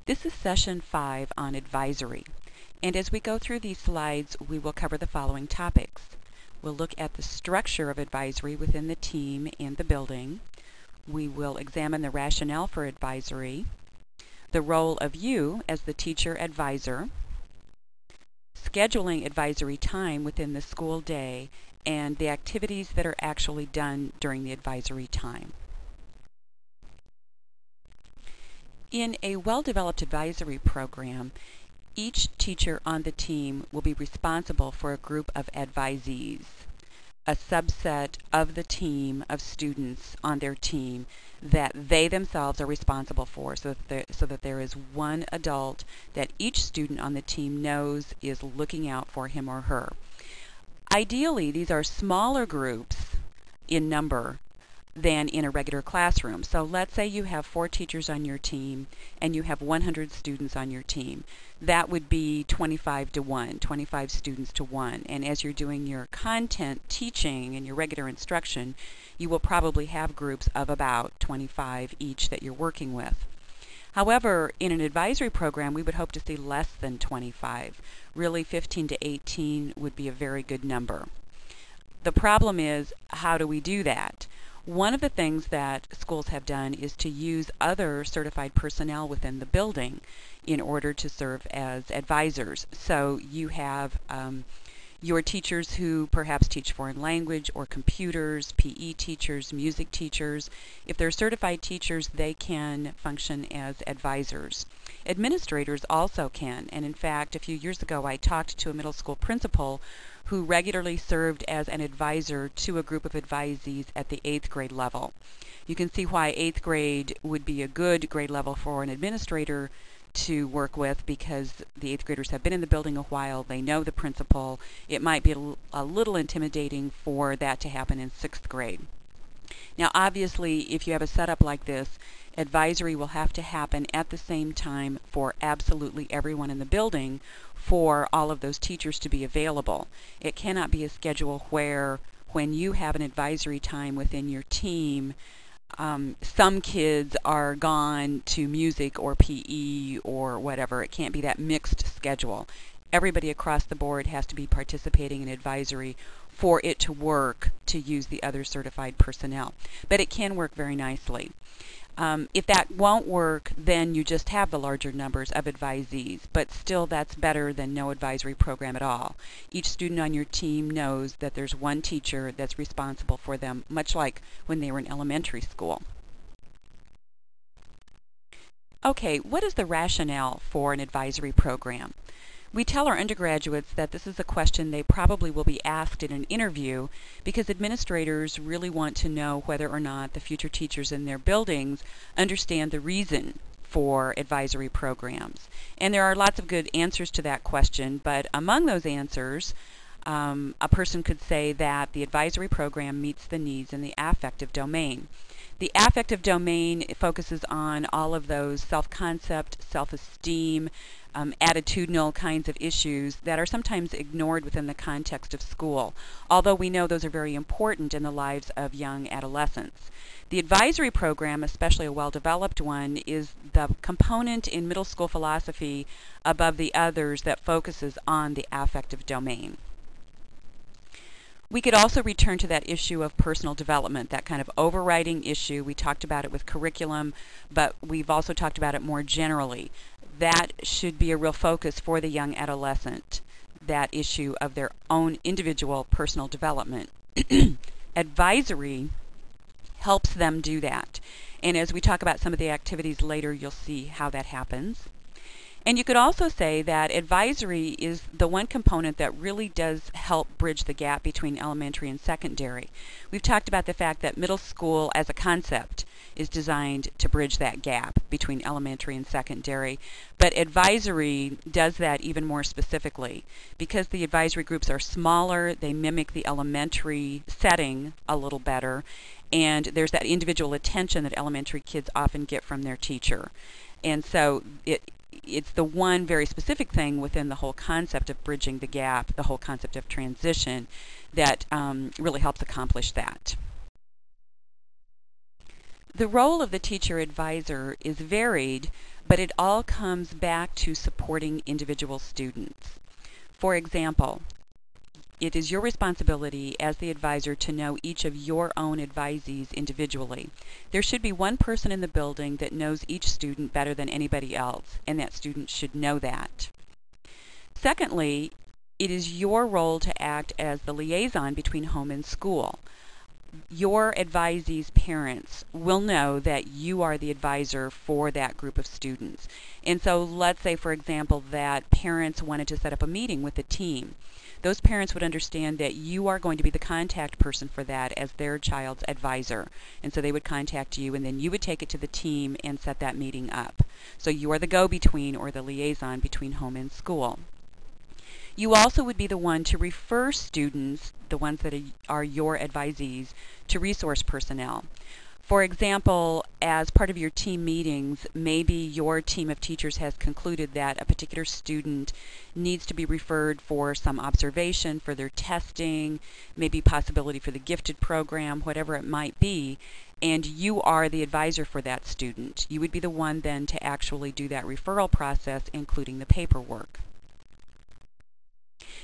This is session 5 on advisory, and as we go through these slides we will cover the following topics. We'll look at the structure of advisory within the team and the building. We will examine the rationale for advisory, the role of you as the teacher advisor, scheduling advisory time within the school day, and the activities that are actually done during the advisory time. In a well-developed advisory program, each teacher on the team will be responsible for a group of advisees, a subset of the team of students on their team that they themselves are responsible for, so that there is one adult that each student on the team knows is looking out for him or her. Ideally, these are smaller groups in number than in a regular classroom. So let's say you have 4 teachers on your team and you have 100 students on your team. That would be 25 to 1, 25 students to 1. And as you're doing your content teaching and your regular instruction, you will probably have groups of about 25 each that you're working with. However, in an advisory program, we would hope to see less than 25. Really, 15 to 18 would be a very good number. The problem is, how do we do that? One of the things that schools have done is to use other certified personnel within the building in order to serve as advisors. So you have your teachers who perhaps teach foreign language or computers, PE teachers, music teachers. If they're certified teachers, they can function as advisors. Administrators also can, and in fact, a few years ago I talked to a middle school principal who regularly served as an advisor to a group of advisees at the 8th grade level. You can see why 8th grade would be a good grade level for an administrator to work with, because the 8th graders have been in the building a while, they know the principal. It might be a little intimidating for that to happen in 6th grade. Now obviously, if you have a setup like this, advisory will have to happen at the same time for absolutely everyone in the building for all of those teachers to be available. It cannot be a schedule where when you have an advisory time within your team, some kids are gone to music or PE or whatever. It can't be that mixed schedule. Everybody across the board has to be participating in advisory for it to work to use the other certified personnel. But it can work very nicely. If that won't work, then you just have the larger numbers of advisees, but still that's better than no advisory program at all. Each student on your team knows that there's one teacher that's responsible for them, much like when they were in elementary school. Okay, what is the rationale for an advisory program? We tell our undergraduates that this is a question they probably will be asked in an interview, because administrators really want to know whether or not the future teachers in their buildings understand the reason for advisory programs. And there are lots of good answers to that question, but among those answers, a person could say that the advisory program meets the needs in the affective domain. The affective domain focuses on all of those self-concept, self-esteem, attitudinal kinds of issues that are sometimes ignored within the context of school, although we know those are very important in the lives of young adolescents. The advisory program, especially a well-developed one, is the component in middle school philosophy above the others that focuses on the affective domain. We could also return to that issue of personal development, that kind of overriding issue. We talked about it with curriculum, but we've also talked about it more generally. That should be a real focus for the young adolescent, that issue of their own individual personal development. Advisory helps them do that. And as we talk about some of the activities later, you'll see how that happens. And you could also say that advisory is the one component that really does help bridge the gap between elementary and secondary. We've talked about the fact that middle school as a concept is designed to bridge that gap between elementary and secondary, but advisory does that even more specifically. Because the advisory groups are smaller, they mimic the elementary setting a little better, and there's that individual attention that elementary kids often get from their teacher. And so it's the one very specific thing within the whole concept of bridging the gap, the whole concept of transition, that really helps accomplish that. The role of the teacher advisor is varied, but it all comes back to supporting individual students. For example, it is your responsibility as the advisor to know each of your own advisees individually. There should be one person in the building that knows each student better than anybody else, and that student should know that. Secondly, it is your role to act as the liaison between home and school. Your advisees' parents will know that you are the advisor for that group of students. And so let's say, for example, that parents wanted to set up a meeting with the team. Those parents would understand that you are going to be the contact person for that as their child's advisor. And so they would contact you, and then you would take it to the team and set that meeting up. So you are the go-between or the liaison between home and school. You also would be the one to refer students, the ones that are your advisees, to resource personnel. For example, as part of your team meetings, maybe your team of teachers has concluded that a particular student needs to be referred for some observation, for their testing, maybe possibility for the gifted program, whatever it might be, and you are the advisor for that student. You would be the one then to actually do that referral process, including the paperwork.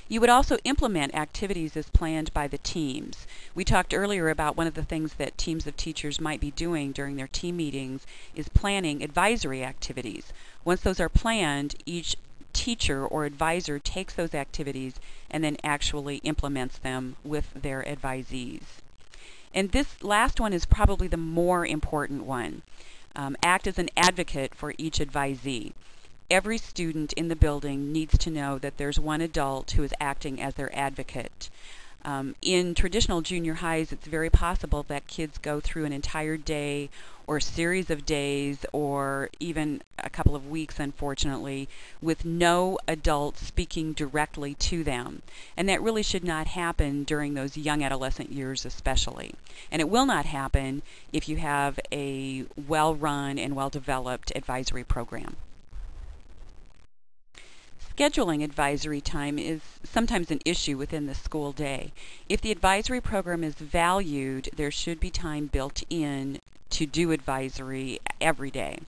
You would also implement activities as planned by the teams. We talked earlier about one of the things that teams of teachers might be doing during their team meetings is planning advisory activities. Once those are planned, each teacher or advisor takes those activities and then actually implements them with their advisees. And this last one is probably the more important one. Act as an advocate for each advisee. Every student in the building needs to know that there's one adult who is acting as their advocate. In traditional junior highs, it's very possible that kids go through an entire day or a series of days or even a couple of weeks, unfortunately, with no adult speaking directly to them. And that really should not happen during those young adolescent years especially. And it will not happen if you have a well-run and well-developed advisory program. Scheduling advisory time is sometimes an issue within the school day. If the advisory program is valued, there should be time built in to do advisory every day.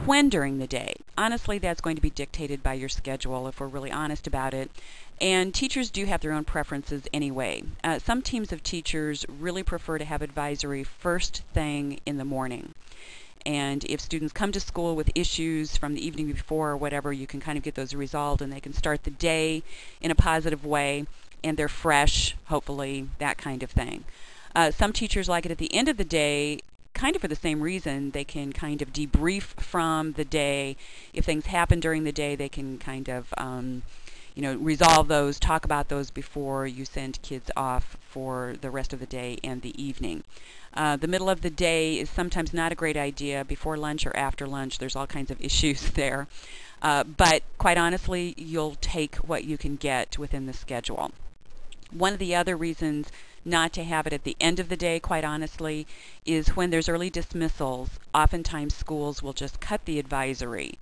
When during the day? Honestly, that's going to be dictated by your schedule if we're really honest about it. And teachers do have their own preferences anyway. Some teams of teachers really prefer to have advisory first thing in the morning. And if students come to school with issues from the evening before or whatever, you can kind of get those resolved and they can start the day in a positive way and they're fresh, hopefully, that kind of thing. Some teachers like it at the end of the day, kind of for the same reason. They can kind of debrief from the day. If things happen during the day, they can kind of resolve those, talk about those before you send kids off for the rest of the day and the evening. The middle of the day is sometimes not a great idea. Before lunch or after lunch, there's all kinds of issues there. But quite honestly, you'll take what you can get within the schedule. One of the other reasons not to have it at the end of the day, quite honestly, is when there's early dismissals, oftentimes schools will just cut the advisory.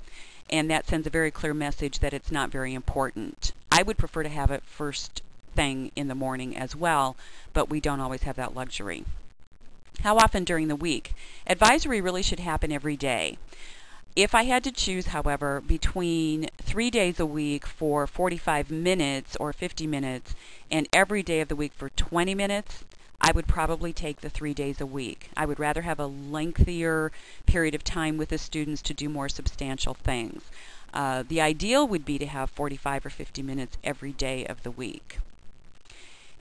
And that sends a very clear message that it's not very important. I would prefer to have it first thing in the morning as well, but we don't always have that luxury. How often during the week? Advisory really should happen every day. If I had to choose, however, between 3 days a week for 45 minutes or 50 minutes and every day of the week for 20 minutes, I would probably take the 3 days a week. I would rather have a lengthier period of time with the students to do more substantial things. The ideal would be to have 45 or 50 minutes every day of the week.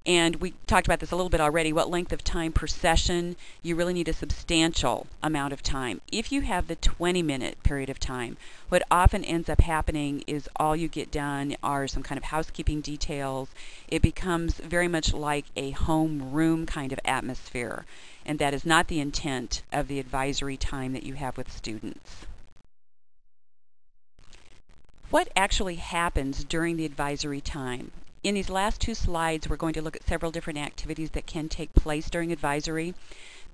And we talked about this a little bit already. What length of time per session? You really need a substantial amount of time. If you have the 20-minute period of time, what often ends up happening is all you get done are some kind of housekeeping details. It becomes very much like a home room kind of atmosphere. And that is not the intent of the advisory time that you have with students. What actually happens during the advisory time? In these last two slides, we're going to look at several different activities that can take place during advisory.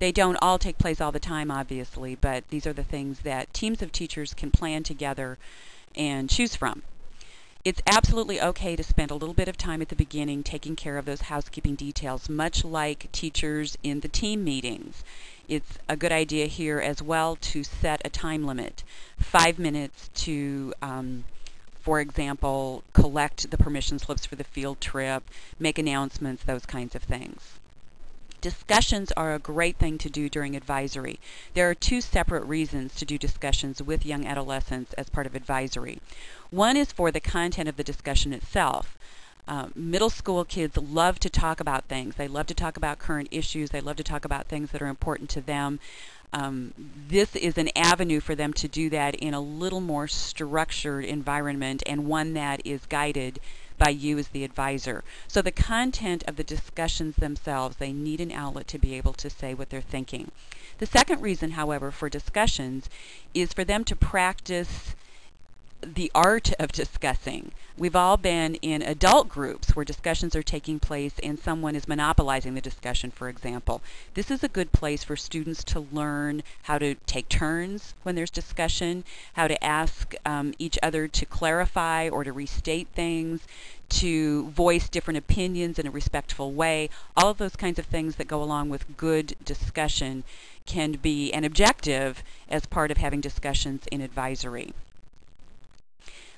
They don't all take place all the time, obviously, but these are the things that teams of teachers can plan together and choose from. It's absolutely okay to spend a little bit of time at the beginning taking care of those housekeeping details, much like teachers in the team meetings. It's a good idea here as well to set a time limit, 5 minutes to for example, collect the permission slips for the field trip, make announcements, those kinds of things. Discussions are a great thing to do during advisory. There are two separate reasons to do discussions with young adolescents as part of advisory. One is for the content of the discussion itself. Middle school kids love to talk about things. They love to talk about current issues. They love to talk about things that are important to them. This is an avenue for them to do that in a little more structured environment, and one that is guided by you as the advisor. So the content of the discussions themselves, they need an outlet to be able to say what they're thinking. The second reason, however, for discussions is for them to practice the art of discussing. We've all been in adult groups where discussions are taking place and someone is monopolizing the discussion, for example. This is a good place for students to learn how to take turns when there's discussion, how to ask each other to clarify or to restate things, to voice different opinions in a respectful way. All of those kinds of things that go along with good discussion can be an objective as part of having discussions in advisory.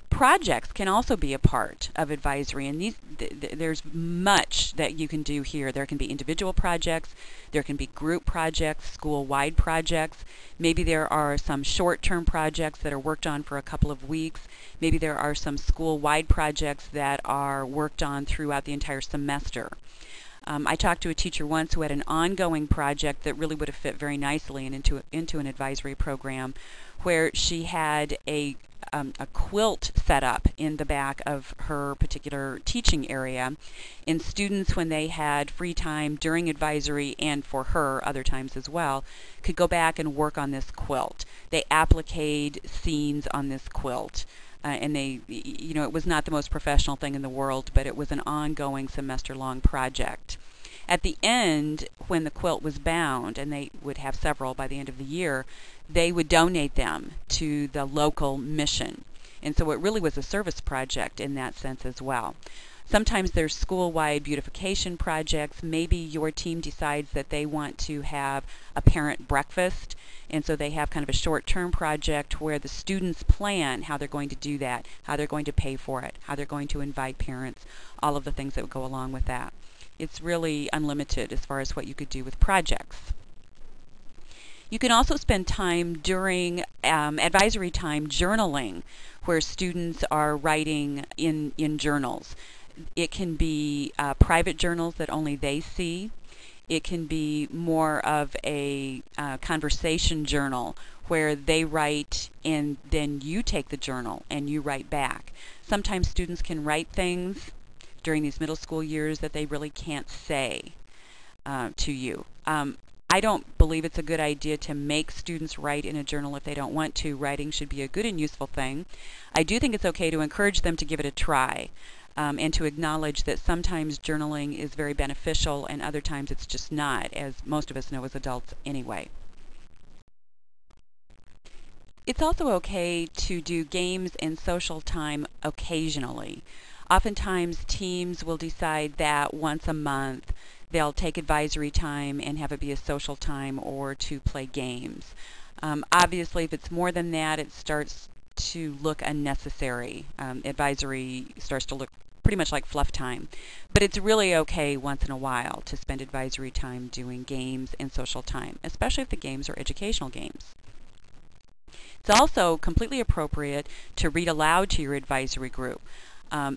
Projects can also be a part of advisory, and there's much that you can do here. There can be individual projects, there can be group projects, school-wide projects. Maybe there are some short-term projects that are worked on for a couple of weeks. Maybe there are some school-wide projects that are worked on throughout the entire semester. I talked to a teacher once who had an ongoing project that really would have fit very nicely into an advisory program, where she had a quilt set up in the back of her particular teaching area, and students, when they had free time during advisory and for her other times as well, could go back and work on this quilt. They appliqued scenes on this quilt. And they, you know, it was not the most professional thing in the world, but it was an ongoing semester-long project. At the end, when the quilt was bound, and they would have several by the end of the year, they would donate them to the local mission. And so it really was a service project in that sense as well. Sometimes there's school-wide beautification projects. Maybe your team decides that they want to have a parent breakfast, and so they have kind of a short-term project where the students plan how they're going to do that, how they're going to pay for it, how they're going to invite parents, all of the things that would go along with that. It's really unlimited as far as what you could do with projects. You can also spend time during advisory time journaling, where students are writing in journals. It can be private journals that only they see. It can be more of a conversation journal where they write and then you take the journal and you write back. Sometimes students can write things during these middle school years that they really can't say to you. I don't believe it's a good idea to make students write in a journal if they don't want to. Writing should be a good and useful thing. I do think it's okay to encourage them to give it a try. And to acknowledge that sometimes journaling is very beneficial and other times it's just not, as most of us know as adults anyway. It's also okay to do games and social time occasionally. Oftentimes teams will decide that once a month they'll take advisory time and have it be a social time or to play games. Obviously, if it's more than that, it starts to look unnecessary. Advisory starts to look pretty much like fluff time. But it's really okay once in a while to spend advisory time doing games and social time, especially if the games are educational games. It's also completely appropriate to read aloud to your advisory group.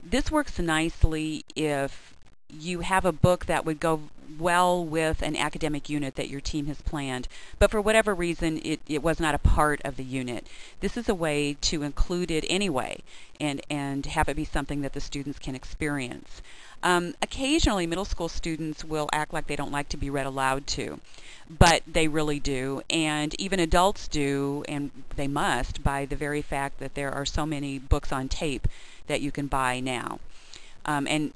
This works nicely if you have a book that would go well with an academic unit that your team has planned, but for whatever reason it was not a part of the unit. This is a way to include it anyway and have it be something that the students can experience. Occasionally middle school students will act like they don't like to be read aloud to, but they really do, and even adults do, and they must, by the very fact that there are so many books on tape that you can buy now. And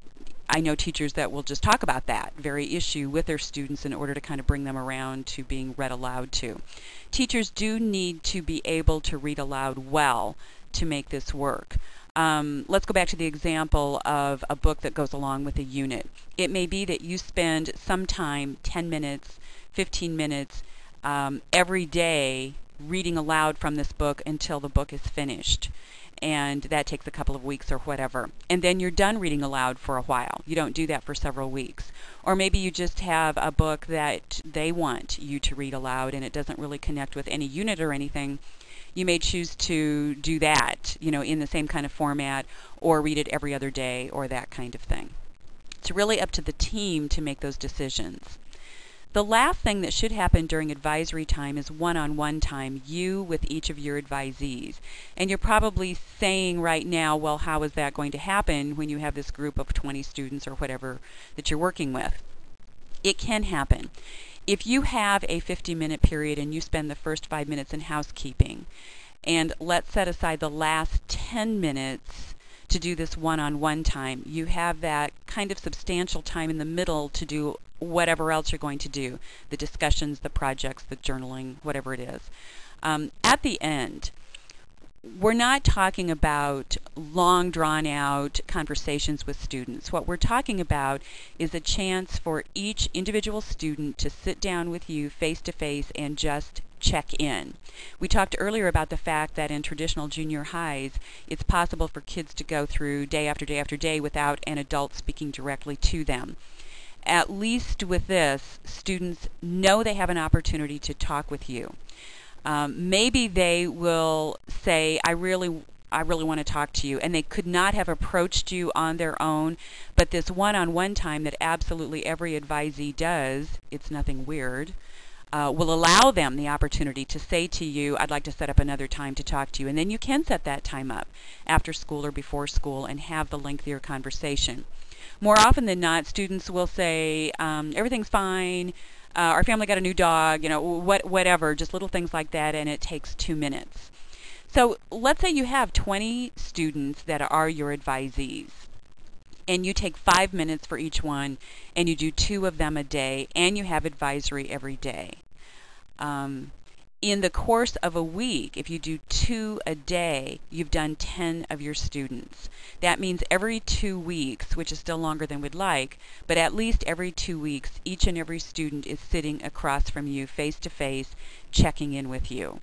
I know teachers that will just talk about that very issue with their students in order to kind of bring them around to being read aloud to. Teachers do need to be able to read aloud well to make this work. Let's go back to the example of a book that goes along with a unit. It may be that you spend some time, 10 minutes, 15 minutes, every day reading aloud from this book until the book is finished. And that takes a couple of weeks or whatever. And then you're done reading aloud for a while. You don't do that for several weeks. Or maybe you just have a book that they want you to read aloud and it doesn't really connect with any unit or anything. You may choose to do that, in the same kind of format, or read it every other day, or that kind of thing. It's really up to the team to make those decisions. The last thing that should happen during advisory time is one-on-one time, you with each of your advisees. And you're probably saying right now, well, how is that going to happen when you have this group of 20 students or whatever that you're working with? It can happen. If you have a 50-minute period and you spend the first 5 minutes in housekeeping, and let's set aside the last 10 minutes to do this one-on-one time, you have that kind of substantial time in the middle to do whatever else you're going to do, the discussions, the projects, the journaling, whatever it is. At the end, we're not talking about long drawn-out conversations with students. What we're talking about is a chance for each individual student to sit down with you face-to-face and just check in. We talked earlier about the fact that in traditional junior highs, it's possible for kids to go through day after day after day without an adult speaking directly to them. At least with this, students know they have an opportunity to talk with you. Maybe they will say, I really want to talk to you, and they could not have approached you on their own, but this one-on-one time that absolutely every advisee does, it's nothing weird, will allow them the opportunity to say to you, I'd like to set up another time to talk to you. And then you can set that time up after school or before school and have the lengthier conversation. More often than not, students will say, everything's fine, our family got a new dog, whatever, just little things like that, and it takes 2 minutes. So let's say you have 20 students that are your advisees, and you take 5 minutes for each one, and you do 2 of them a day, and you have advisory every day. In the course of a week, if you do 2 a day, you've done 10 of your students. That means every 2 weeks, which is still longer than we'd like, but at least every 2 weeks, each and every student is sitting across from you face to face, checking in with you.